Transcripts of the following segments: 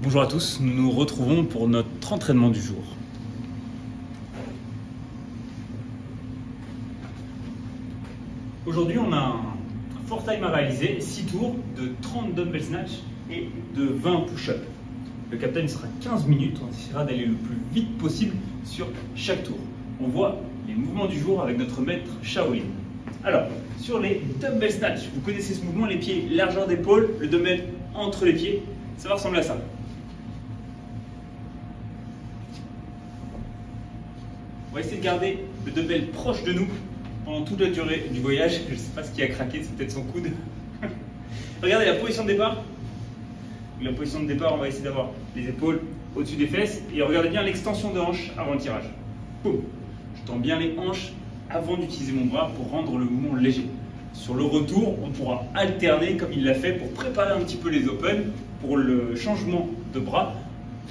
Bonjour à tous, nous nous retrouvons pour notre entraînement du jour. Aujourd'hui, on a un fort time à réaliser, 6 tours de 30 dumbbell snatch et de 20 push-up. Le captain sera 15 minutes, on essaiera d'aller le plus vite possible sur chaque tour. On voit les mouvements du jour avec notre maître Shaolin. Alors, sur les dumbbell snatch, vous connaissez ce mouvement, les pieds largeur d'épaule, le dumbbell entre les pieds, ça va ressembler à ça. On va essayer de garder le dumbbell proche de nous pendant toute la durée du voyage. Je ne sais pas ce qui a craqué, c'est peut-être son coude. Regardez la position de départ. La position de départ, on va essayer d'avoir les épaules au-dessus des fesses. Et regardez bien l'extension de hanche avant le tirage. Boum. Je tends bien les hanches avant d'utiliser mon bras pour rendre le mouvement léger. Sur le retour, on pourra alterner comme il l'a fait pour préparer un petit peu les open. Pour le changement de bras,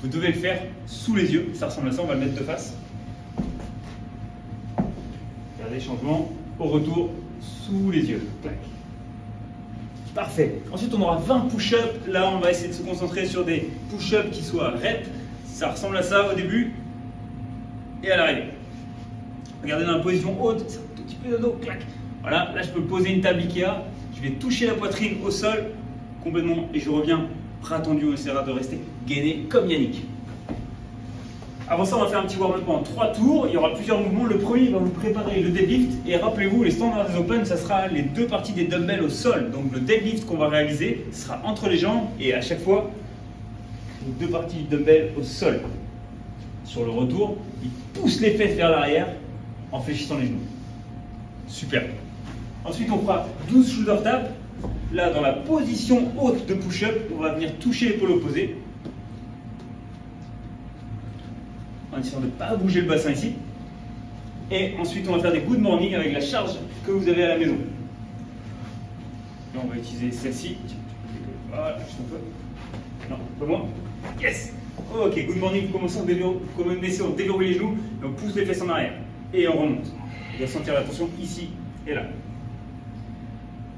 vous devez le faire sous les yeux. Ça ressemble à ça, on va le mettre de face. Regardez, changement au retour sous les yeux. Clac. Parfait. Ensuite, on aura 20 push-ups. Là, on va essayer de se concentrer sur des push-ups qui soient reps. Ça ressemble à ça au début et à l'arrivée. Regardez dans la position haute, c'est un tout petit peu de dos. Clac. Voilà, là, je peux poser une table Ikea. Je vais toucher la poitrine au sol complètement et je reviens bras tendu. On essaiera de rester gainé comme Yannick. Avant ça, on va faire un petit warm-up en 3 tours. Il y aura plusieurs mouvements. Le premier va vous préparer le deadlift. Et rappelez-vous, les standards des Open, ça sera les deux parties des dumbbells au sol. Donc le deadlift qu'on va réaliser sera entre les jambes et à chaque fois, les deux parties du dumbbell au sol. Sur le retour, il pousse les fesses vers l'arrière en fléchissant les genoux. Super. Ensuite, on fera 12 shoulder taps. Là, dans la position haute de push-up, on va venir toucher l'épaule opposée. En essayant de ne pas bouger le bassin ici. Et ensuite, on va faire des good morning avec la charge que vous avez à la maison. Là, on va utiliser celle-ci. Voilà, juste un peu. Non, un peu moins. Yes! Ok, good morning. Vous commencez à déverrouiller les genoux et on pousse les fesses en arrière. Et on remonte. Vous allez sentir la tension ici et là.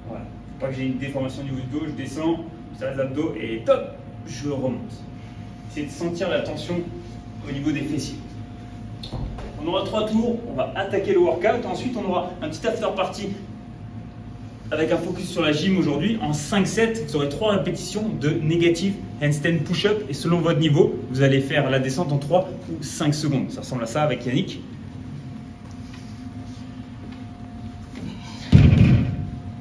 Voilà. Faut pas que j'ai une déformation au niveau du dos. Je descends, je serre les abdos et top, je remonte. Essayez de sentir la tension au niveau des fessiers. On aura 3 tours, on va attaquer le workout. Ensuite, on aura un petit after party avec un focus sur la gym aujourd'hui. En 5 sets, vous aurez 3 répétitions de négative handstand push-up. Et selon votre niveau, vous allez faire la descente en 3 ou 5 secondes. Ça ressemble à ça avec Yannick.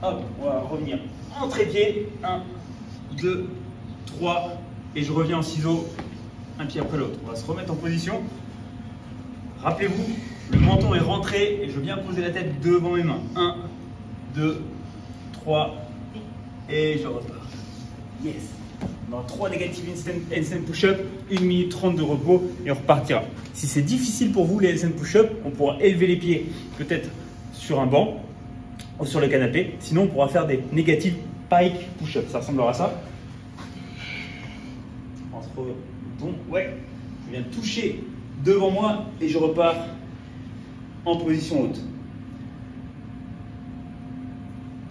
Hop, on va revenir en trépied. 1, 2, 3. Et je reviens en ciseaux. Un pied après l'autre. On va se remettre en position. Rappelez-vous, le menton est rentré et je viens poser la tête devant mes mains. 1, 2, 3 et je repars. Yes. On aura 3 negative handstand push-up, 1 minute 30 de repos et on repartira. Si c'est difficile pour vous les handstand push-up, on pourra élever les pieds peut-être sur un banc ou sur le canapé. Sinon, on pourra faire des negative pike push-up. Ça ressemblera à ça. Bon, ouais, je viens toucher devant moi et je repars en position haute.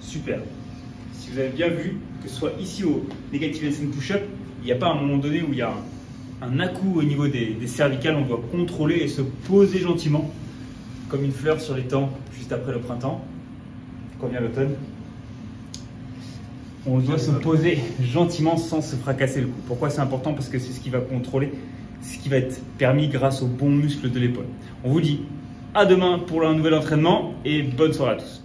Super. Si vous avez bien vu, que ce soit ici au negative handstand push-up, il n'y a pas un moment donné où il y a un à-coup au niveau des cervicales. On doit contrôler et se poser gentiment, comme une fleur sur les temps juste après le printemps, quand vient l'automne. On doit se poser gentiment sans se fracasser le cou. Pourquoi c'est important? Parce que c'est ce qui va contrôler, ce qui va être permis grâce aux bons muscles de l'épaule. On vous dit à demain pour un nouvel entraînement et bonne soirée à tous.